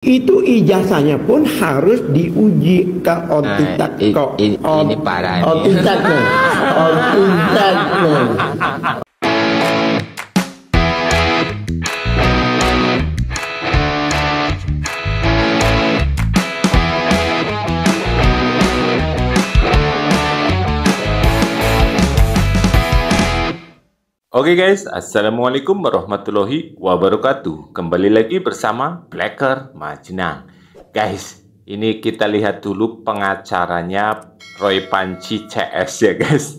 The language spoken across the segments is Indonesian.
Itu ijazahnya pun harus diuji ke otitak ini parah otitaknya. Oke guys, Assalamualaikum warahmatullahi wabarakatuh. Kembali lagi bersama Blacker Majnang. Guys, ini kita lihat dulu pengacaranya Roy Panci CS ya guys.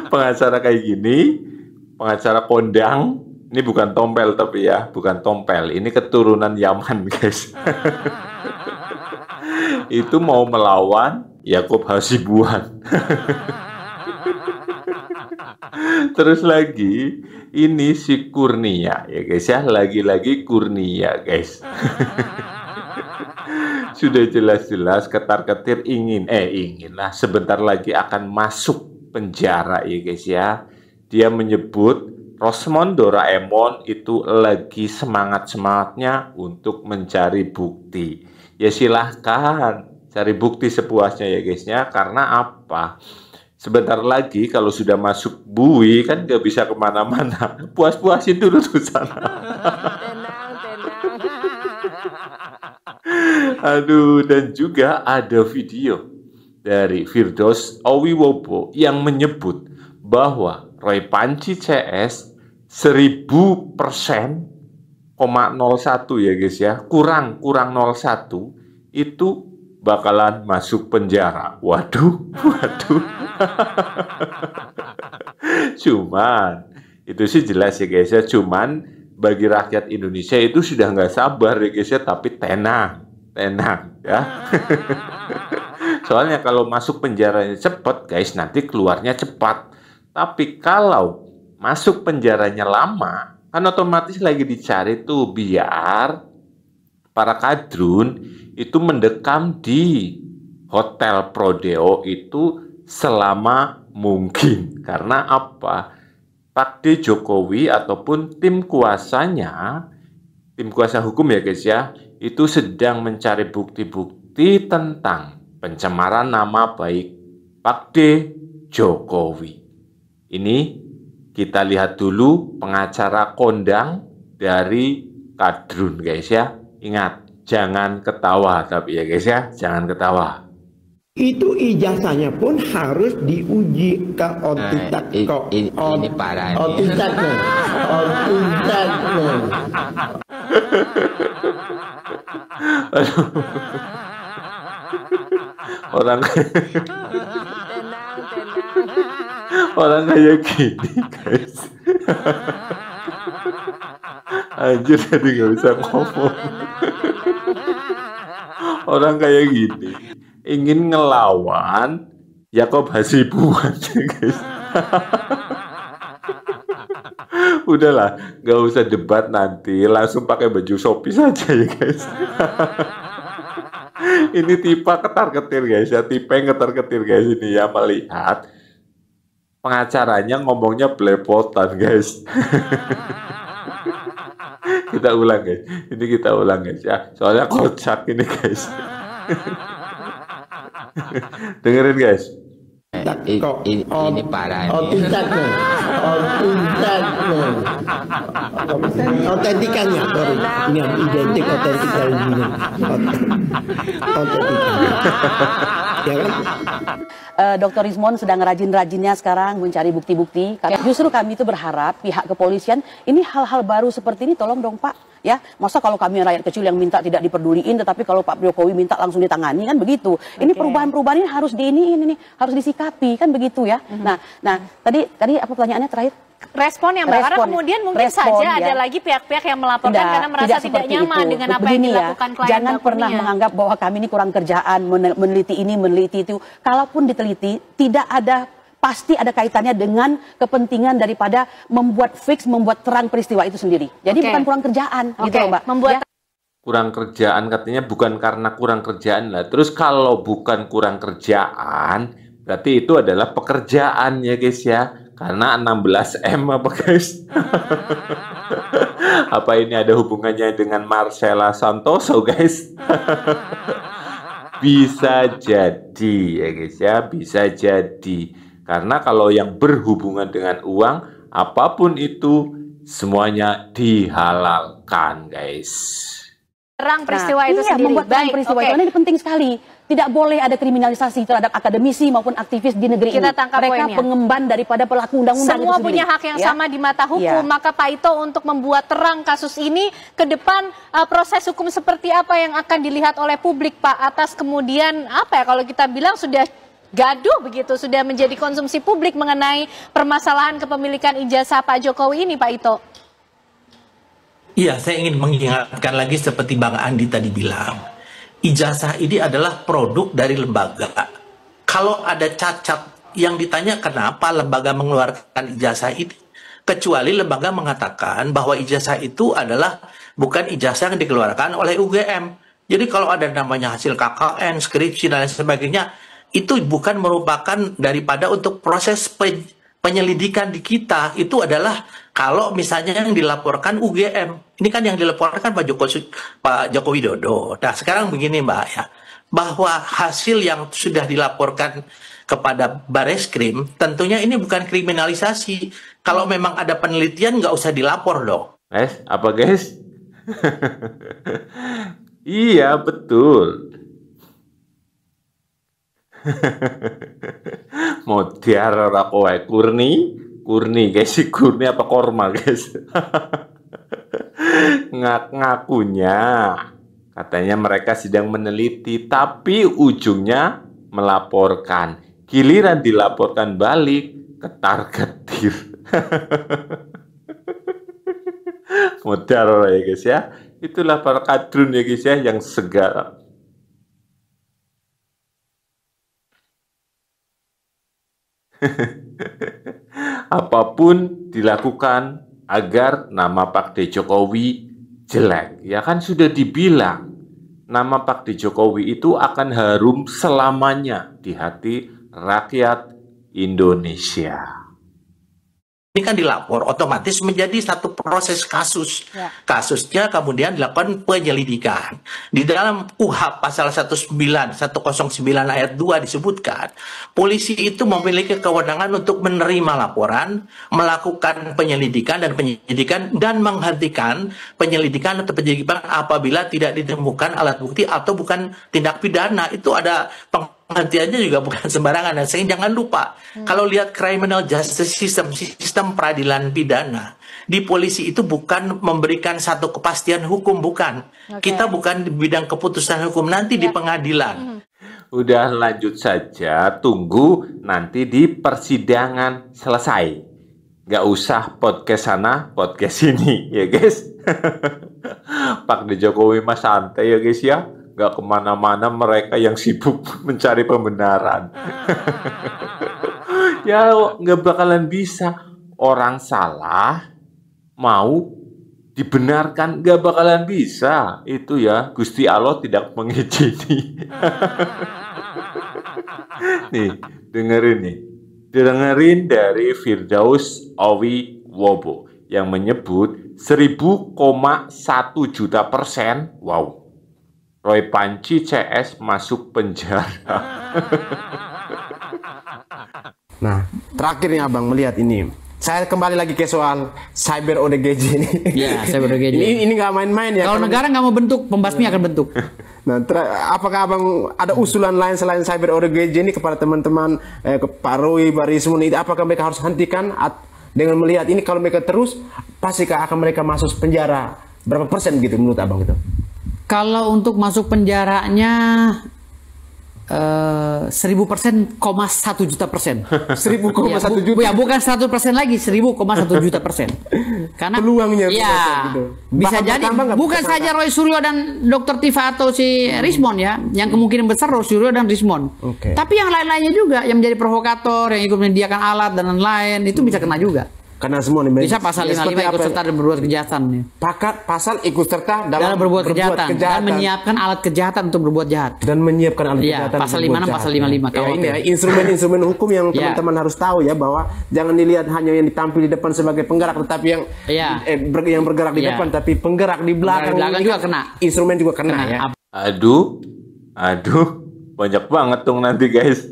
Pengacara kayak gini, pengacara kondang. Ini bukan tompel tapi ya, bukan tompel. Ini keturunan Yaman guys. Itu mau melawan Yakub Hasibuan. Terus lagi ini si Kurnia ya guys ya, lagi-lagi Kurnia guys. Sudah jelas-jelas ketar-ketir inginlah sebentar lagi akan masuk penjara ya guys ya. Dia menyebut Rosmond Doraemon itu lagi semangat-semangatnya untuk mencari bukti. Ya silahkan cari bukti sepuasnya ya guys ya, karena apa? Sebentar lagi kalau sudah masuk bui kan nggak bisa kemana-mana. Puas-puasin dulu tuh sana. Aduh, dan juga ada video dari Firdaus Owiwobo yang menyebut bahwa Roy Panci CS 1000%,01 ya guys ya, kurang 01 itu bakalan masuk penjara. Waduh. Cuman itu sih jelas ya guys ya. Cuman bagi rakyat Indonesia itu sudah nggak sabar ya guys ya. Tapi tenang ya. Soalnya kalau masuk penjaranya cepat guys, nanti keluarnya cepat. Tapi kalau masuk penjaranya lama, kan otomatis lagi dicari tuh biar para kadrun itu mendekam di Hotel Prodeo itu selama mungkin. Karena apa? Pak D. Jokowi ataupun tim kuasanya, tim kuasa hukum ya guys ya, itu sedang mencari bukti-bukti tentang pencemaran nama baik Pak D. Jokowi. Ini kita lihat dulu pengacara kondang dari kadrun guys ya. Ingat, jangan ketawa tapi ya guys ya, jangan ketawa. Itu ijazahnya pun harus diuji ke otitak ini parah otitaknya. Orang kayak gini guys. Anjir, tadi nggak bisa ngomong. Orang kayak gini ingin ngelawan Yakub Hasibuan guys. Udahlah, nggak usah debat nanti, langsung pakai baju Shopee saja ya guys. Ini tipe ketar-ketir guys ya, tipe ketar-ketir guys ini ya, melihat pengacaranya ngomongnya belepotan guys. Kita ulang guys, ini kita ulang guys ya, soalnya kocak ini guys. Dengerin guys. Ini parah Otitaknya. Otentikannya baru ini yang identik otentikanya. Ya kan? Dr. Rismond sedang rajin-rajinnya sekarang mencari bukti-bukti. Justru kami itu berharap pihak kepolisian ini hal-hal baru seperti ini tolong dong Pak. Ya, masa kalau kami rakyat kecil yang minta tidak diperduliin, tetapi kalau Pak Jokowi minta langsung ditangani kan begitu. Ini perubahan-perubahan ini harus ini harus disikapi kan begitu ya. Nah tadi apa pertanyaannya terakhir? Respon yang karena kemudian mungkin saja ada lagi pihak-pihak yang melaporkan karena merasa tidak nyaman dengan apa yang dilakukan klien. Jangan pernah menganggap bahwa kami ini kurang kerjaan, meneliti ini, meneliti itu. Kalaupun diteliti, tidak ada, pasti ada kaitannya dengan kepentingan daripada membuat terang peristiwa itu sendiri. Jadi bukan kurang kerjaan, gitu loh Mbak. Kurang kerjaan katanya bukan karena kurang kerjaan lah. Terus kalau bukan kurang kerjaan, berarti itu adalah pekerjaan ya guys ya. Karena 16M apa guys? Apa ini ada hubungannya dengan Marcella Santoso, guys? Bisa jadi ya guys ya, bisa jadi. Karena kalau yang berhubungan dengan uang, apapun itu semuanya dihalalkan, guys. Terang peristiwa itu sendiri. Membuat terang peristiwa itu ini penting sekali. Tidak boleh ada kriminalisasi terhadap akademisi maupun aktivis di negeri ini. Tangkap mereka poinnya. pengemban daripada pelaku undang-undang. Semua punya hak yang sama di mata hukum. Maka Pak Ito untuk membuat terang kasus ini ke depan, proses hukum seperti apa yang akan dilihat oleh publik, Pak, atas kemudian apa ya kalau kita bilang sudah gaduh begitu, sudah menjadi konsumsi publik mengenai permasalahan kepemilikan ijazah Pak Jokowi ini, Pak Ito. Iya, saya ingin mengingatkan lagi seperti Bang Andi tadi bilang. Ijazah ini adalah produk dari lembaga. Kalau ada cacat yang ditanya kenapa lembaga mengeluarkan ijazah ini, kecuali lembaga mengatakan bahwa ijazah itu adalah bukan ijazah yang dikeluarkan oleh UGM. Jadi kalau ada namanya hasil KKN, skripsi, dan lain sebagainya, itu bukan merupakan daripada untuk proses penyelidikan di kita. Itu adalah kalau misalnya yang dilaporkan UGM. Ini kan yang dilaporkan Pak Joko Widodo. Nah sekarang begini Mbak ya, bahwa hasil yang sudah dilaporkan kepada Bareskrim, tentunya ini bukan kriminalisasi. Kalau memang ada penelitian nggak usah dilapor dong. Apa guys? Iya betul. Mutiar ora kowe kurni guys, kurni apa korma guys? Ngakunya katanya mereka sedang meneliti, tapi ujungnya melaporkan. Giliran dilaporkan balik, ketar-ketir. Modal ya guys ya. Itulah para kadrun ya guys ya, yang segala. Apapun dilakukan agar nama Pak D. Jokowi jelek. Ya kan sudah dibilang, nama Pak D. Jokowi itu akan harum selamanya di hati rakyat Indonesia. Ini kan dilapor, otomatis menjadi satu proses kasus. Kasusnya kemudian dilakukan penyelidikan. Di dalam KUHP pasal 109 ayat 2 disebutkan, polisi itu memiliki kewenangan untuk menerima laporan, melakukan penyelidikan dan menghentikan penyelidikan atau penyidikan apabila tidak ditemukan alat bukti atau bukan tindak pidana. Itu ada penghentiannya juga bukan sembarangan. Dan sehingga jangan lupa, kalau lihat criminal justice system, sistem peradilan pidana, di polisi itu bukan memberikan satu kepastian hukum, bukan. Kita bukan di bidang keputusan hukum, nanti di pengadilan. Udah lanjut saja, tunggu nanti di persidangan selesai. Nggak usah podcast sana, podcast sini, ya guys. Pak D. Jokowi mas santai ya guys ya. Nggak kemana-mana, mereka yang sibuk mencari pembenaran. Ya nggak bakalan bisa. Orang salah mau dibenarkan nggak bakalan bisa. Itu ya Gusti Allah tidak mengizini. Nih dengerin dari Firdaus Owi Wobo yang menyebut 1.000,1 juta%. Wow. Roy Panci CS masuk penjara. Nah, terakhir nih Abang melihat ini. Saya kembali lagi ke soal cyber ODGJ ini. Ya, cyber ODGJ. Ini nggak main-main ya. Kalau negara nggak mau bentuk, pembasmi akan bentuk. Nah, apakah Abang ada usulan lain selain cyber ODGJ ini kepada teman-teman Pak Roy, Pak Rismon, apakah mereka harus hentikan dengan melihat ini? Kalau mereka terus, pastilah akan mereka masuk penjara berapa persen gitu menurut Abang itu? Kalau untuk masuk penjaranya 1.000%, 1 juta%. 1.000,1 juta. Ya, bukan 100% lagi, 1.000,1 juta%. Karena peluangnya ya, gitu. bisa jadi bukan saja Roy Suryo dan Dr. Tifa atau si Rismon ya, yang kemungkinan besar Roy Suryo dan Rismon. Tapi yang lain-lainnya juga yang menjadi provokator, yang ikut menyediakan alat dan lain-lain itu bisa kena juga. Karena semua nih. Bisa pasal 55 ikut serta dan berbuat kejahatan. Ya. Pasal ikut serta dalam berbuat kejahatan dan menyiapkan alat kejahatan untuk berbuat jahat. Dan menyiapkan alat Iya, kejahatan. pasal 56, pasal 55. Ya, ini ya, instrumen-instrumen hukum yang teman-teman harus tahu ya, bahwa jangan dilihat hanya yang ditampil di depan sebagai penggerak, tetapi yang yang bergerak di depan, tapi penggerak di belakang juga kena. Instrumen juga kena ya. Aduh, banyak banget dong nanti guys.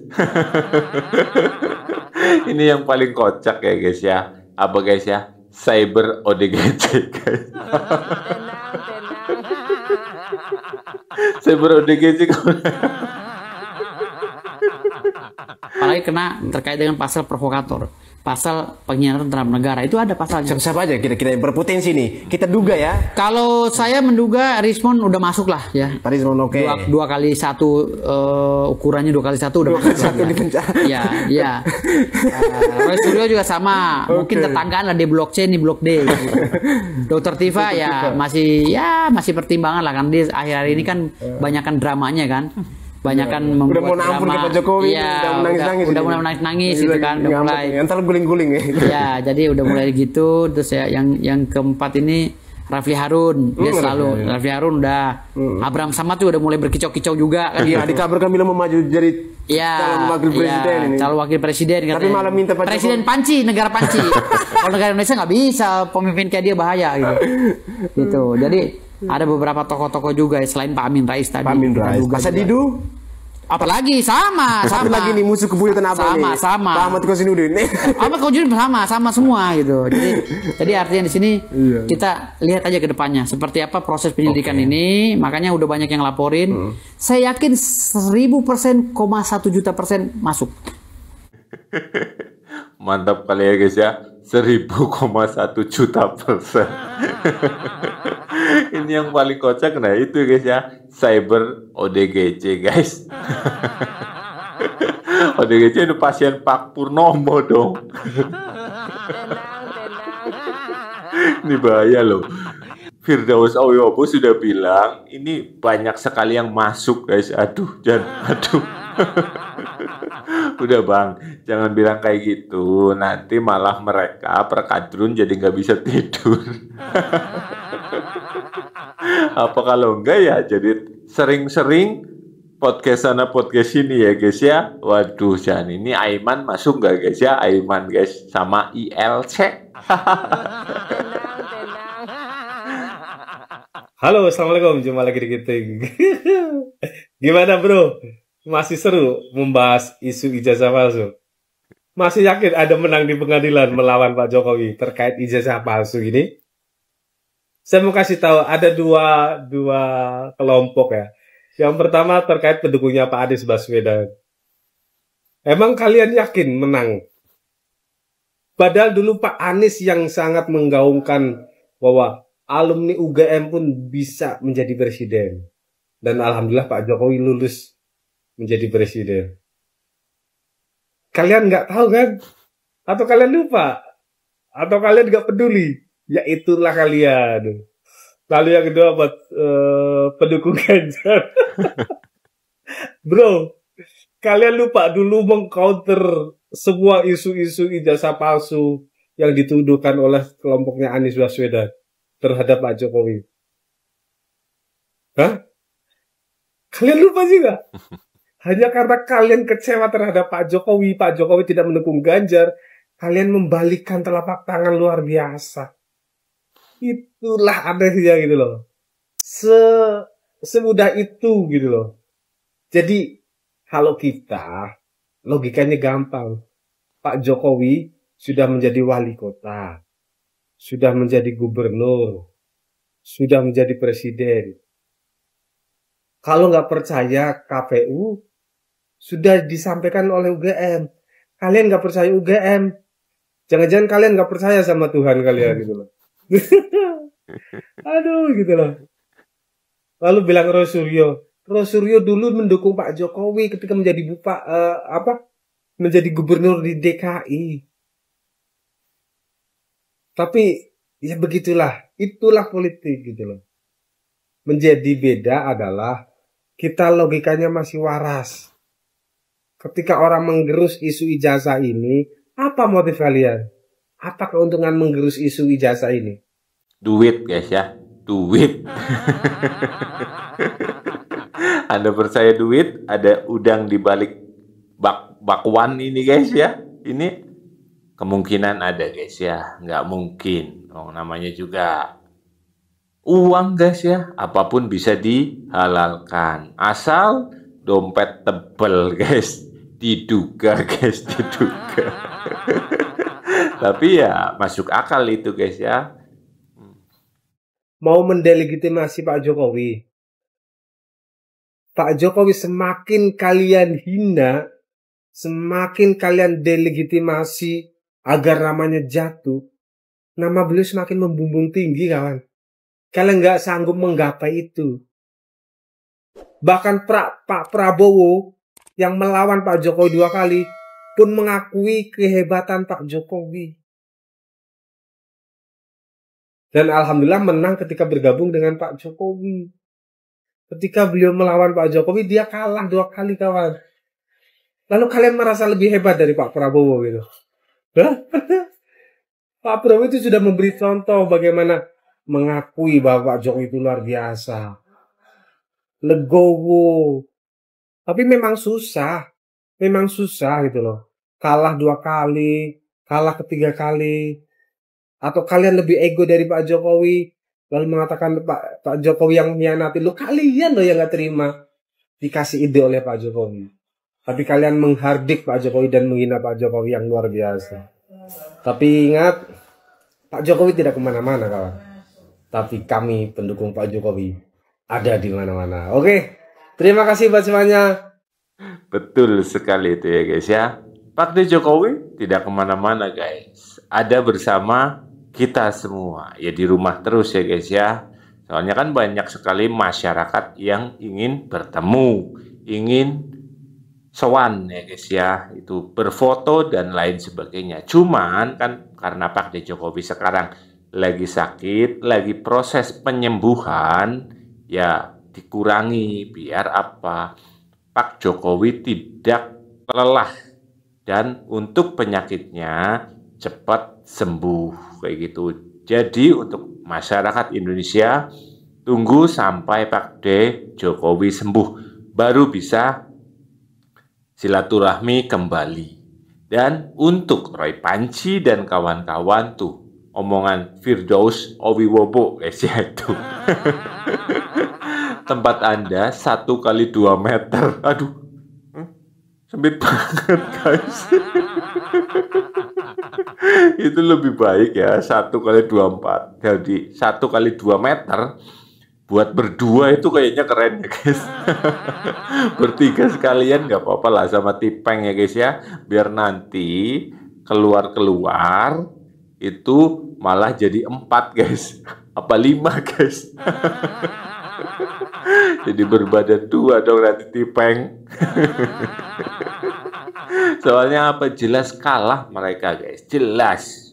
Ini yang paling kocak ya guys ya. Apa guys ya? Cyber ODGJ guys. Cyber ODGJ. Apalagi kena terkait dengan pasal provokator, pasal pengkhianatan terhadap negara, itu ada pasalnya. Siapa aja kira-kira yang berpotensi nih? Kita duga ya. Kalau saya menduga Rismon udah masuk lah ya. Rismon oke. Dua kali satu ukurannya 2 kali 1 udah masuk. Satu di penjara. Ya. Roy Suryo juga sama. Mungkin tetanggaan lah di blok C, ini blok D. Gitu. Dokter Tifa ya masih pertimbangan lah, kan dia akhir-akhir ini kan banyakan dramanya kan. Banyakan membuat udah mau nampun ke Pak Jokowi, udah mulai menangis gitu kan, udah mulai entar guling-guling ya. Ya, jadi udah mulai gitu. Terus ya yang keempat ini Rafli Harun, dia selalu Rafli Harun udah Abraham Samad tuh udah mulai berkicau-kicau juga kan. Iya, dikabarkan bilang mau maju jadi calon wakil presiden ini. Calon wakil presiden katanya. Tapi malah minta Pak Presiden Panci, negara Panci. Kalau negara Indonesia nggak bisa, pemimpin kayak dia bahaya gitu. Gitu. Jadi ada beberapa tokoh-tokoh juga selain Pak Amin Rais tadi. Pak Amin Rais. Pak Sadidu. Apalagi sama lagi nih musuh kebuyutan apa nih? Sama. Pak Ahmad Kosinudin. Ahmad Kosinudin sama semua gitu. Jadi artinya di sini kita lihat aja ke depannya seperti apa proses penyelidikan ini. Makanya udah banyak yang laporin. Saya yakin 1000%, 1 juta % masuk. Mantap kali ya guys ya. 1000,1 juta %. Ini yang paling kocak, nah itu guys ya, cyber ODGJ guys. ODGJ itu pasien Pak Purnomo dong. Ini bahaya loh. Firdaus Awiobo sudah bilang ini banyak sekali yang masuk guys. Aduh. Udah bang, jangan bilang kayak gitu. Nanti malah mereka perkadrun jadi nggak bisa tidur. Apa kalau enggak ya jadi sering-sering podcast sana podcast sini ya guys ya. Waduh, jangan ini Aiman masuk nggak guys ya? Aiman guys sama ILC. Halo, assalamualaikum. Jumpa lagi di kita. Gimana bro? Masih seru membahas isu ijazah palsu? Masih yakin ada menang di pengadilan melawan Pak Jokowi terkait ijazah palsu ini? Saya mau kasih tahu ada dua kelompok ya. Yang pertama terkait pendukungnya Pak Anies Baswedan. Emang kalian yakin menang? Padahal dulu Pak Anies yang sangat menggaungkan bahwa alumni UGM pun bisa menjadi presiden. Dan alhamdulillah Pak Jokowi lulus menjadi presiden. Kalian nggak tahu kan? Atau kalian lupa? Atau kalian nggak peduli? Ya itulah kalian. Lalu yang kedua buat pendukung Ganjar. Bro, kalian lupa dulu mengcounter semua isu-isu ijazah palsu yang dituduhkan oleh kelompoknya Anies Baswedan terhadap Pak Jokowi. Hah? Kalian lupa juga? Hanya karena kalian kecewa terhadap Pak Jokowi tidak mendukung Ganjar, kalian membalikkan telapak tangan luar biasa. Itulah anehnya gitu loh. Semudah itu gitu loh. Jadi, kalau kita, logikanya gampang. Pak Jokowi sudah menjadi wali kota, sudah menjadi gubernur, sudah menjadi presiden. Kalau nggak percaya KPU, sudah disampaikan oleh UGM. Kalian nggak percaya UGM. Jangan-jangan kalian nggak percaya sama Tuhan kalian gitu loh. Aduh gitu loh. Lalu bilang Roy Suryo dulu mendukung Pak Jokowi ketika menjadi menjadi gubernur di DKI. Tapi ya begitulah, itulah politik gitu loh. Menjadi beda adalah kita logikanya masih waras. Ketika orang menggerus isu ijazah ini, apa motif kalian? Apa keuntungan menggerus isu ijazah ini? Duit guys ya, duit. Anda percaya duit? Ada udang di balik bakwan ini guys ya. Ini kemungkinan ada guys ya, nggak mungkin. Oh, namanya juga uang guys ya, apapun bisa dihalalkan. Asal dompet tebel guys, diduga guys, diduga. Tapi ya masuk akal itu guys ya. Mau mendelegitimasi Pak Jokowi. Pak Jokowi semakin kalian hina, semakin kalian delegitimasi agar namanya jatuh, nama beliau semakin membumbung tinggi kawan. Kalian nggak sanggup menggapai itu. Bahkan Pak Prabowo yang melawan Pak Jokowi 2 kali pun mengakui kehebatan Pak Jokowi. Dan alhamdulillah menang ketika bergabung dengan Pak Jokowi. Ketika beliau melawan Pak Jokowi, dia kalah 2 kali kawan. Lalu kalian merasa lebih hebat dari Pak Prabowo gitu. Pak Prabowo itu sudah memberi contoh bagaimana mengakui bahwa Pak Jokowi itu luar biasa. Legowo. Tapi memang susah gitu loh. Kalah 2 kali, kalah ketiga kali. Atau kalian lebih ego dari Pak Jokowi, lalu mengatakan Pak Jokowi yang mengkhianati. Lo kalian loh yang gak terima dikasih ide oleh Pak Jokowi. Tapi kalian menghardik Pak Jokowi dan menghina Pak Jokowi yang luar biasa. Tapi ingat, Pak Jokowi tidak kemana-mana kawan. Tapi kami pendukung Pak Jokowi ada di mana-mana. Oke, terima kasih buat semuanya. Betul sekali itu ya guys ya. Pak Jokowi tidak kemana-mana guys. Ada bersama kita semua. Ya di rumah terus ya guys ya. Soalnya kan banyak sekali masyarakat yang ingin bertemu, ingin sowan ya guys ya. Itu berfoto dan lain sebagainya. Cuman kan karena Pak Jokowi sekarang lagi sakit, lagi proses penyembuhan, ya dikurangi biar apa? Pak Jokowi tidak lelah dan untuk penyakitnya cepat sembuh kayak gitu. Jadi untuk masyarakat Indonesia tunggu sampai Pak Jokowi sembuh baru bisa silaturahmi kembali. Dan untuk Roy Panci dan kawan-kawan tuh omongan Firdaus Owiwobo guys ya itu. Tempat Anda 1 kali 2 meter. Aduh, sempit banget guys. Itu lebih baik ya 1 kali 24. Jadi 1 kali 2 meter buat berdua itu kayaknya keren ya guys. Bertiga sekalian nggak apa-apa lah sama Tipeng ya guys ya. Biar nanti keluar itu malah jadi 4 guys. Apa 5 guys. Jadi berbadan 2 dong nanti Tipeng. Soalnya apa? Jelas kalah mereka guys. Jelas.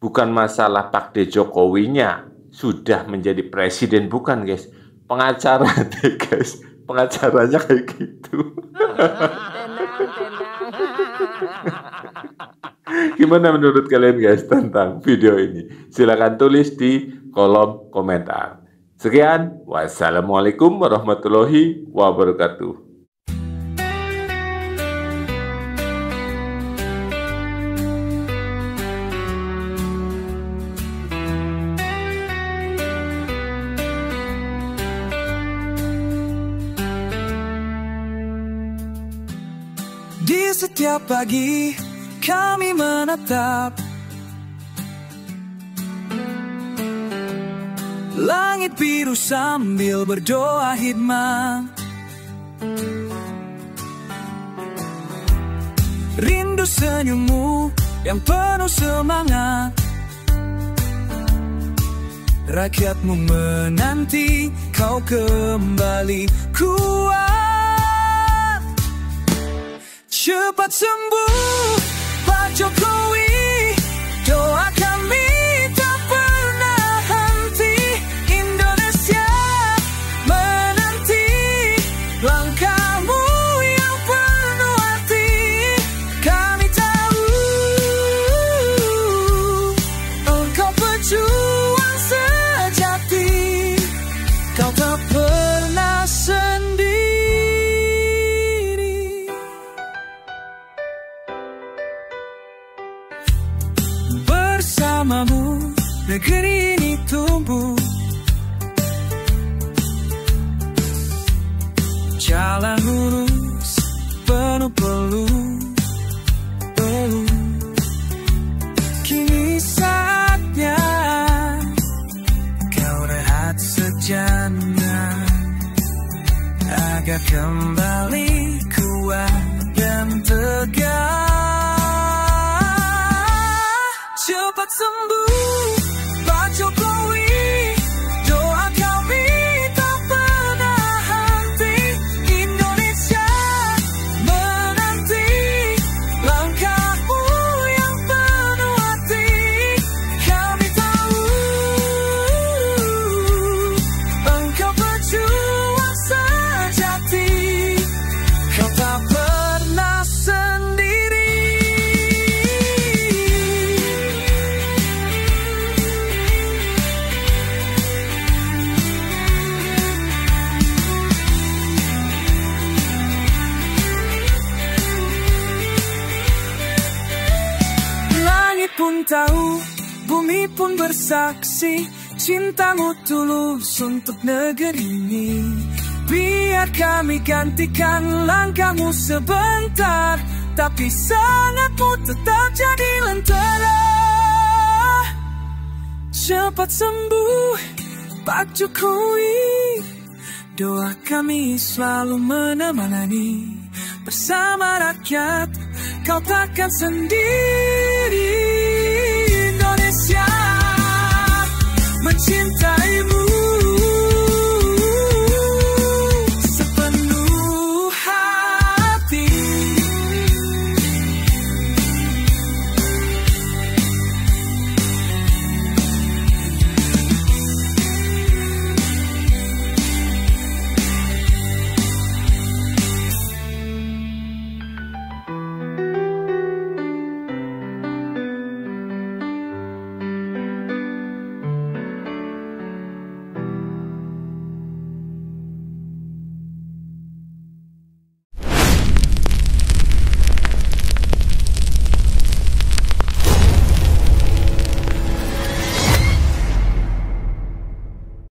Bukan masalah Pak Jokowinya sudah menjadi presiden. Bukan guys. Pengacara deh guys. Pengacaranya kayak gitu. Gimana menurut kalian guys tentang video ini? Silahkan tulis di kolom komentar. Sekian, wassalamualaikum warahmatullahi wabarakatuh. Di setiap pagi kami menatap langit biru sambil berdoa hikmah. Rindu senyummu yang penuh semangat. Rakyatmu menanti kau kembali kuat. Cepat sembuh Pak Jokowi, doa kami tak pernah henti. Indonesia menanti langkahmu yang penuh arti. Kami tahu kau tak pernah sendiri. Bersamamu negeri ini tumbuh, jalan lurus penuh peluh. Kini saatnya kau rehat sejenak agar kembali kuat dan tegar. Cepat sembuh Pak Jokowi, doa kami tak pernah henti. Indonesia menanti langkahmu yang penuh hati. Kami tahu engkau pejuang sejati, kau tak pernah sendiri. Langit pun tahu, bumi pun bersaksi, cintamu tulus untuk negeri ini. Biar kami gantikan langkahmu sebentar, tapi semangatmu tetap jadi lentera. Cepat sembuh Pak Jokowi, doa kami selalu menemani. Bersama rakyat kau takkan sendiri. Indonesia mencintaimu.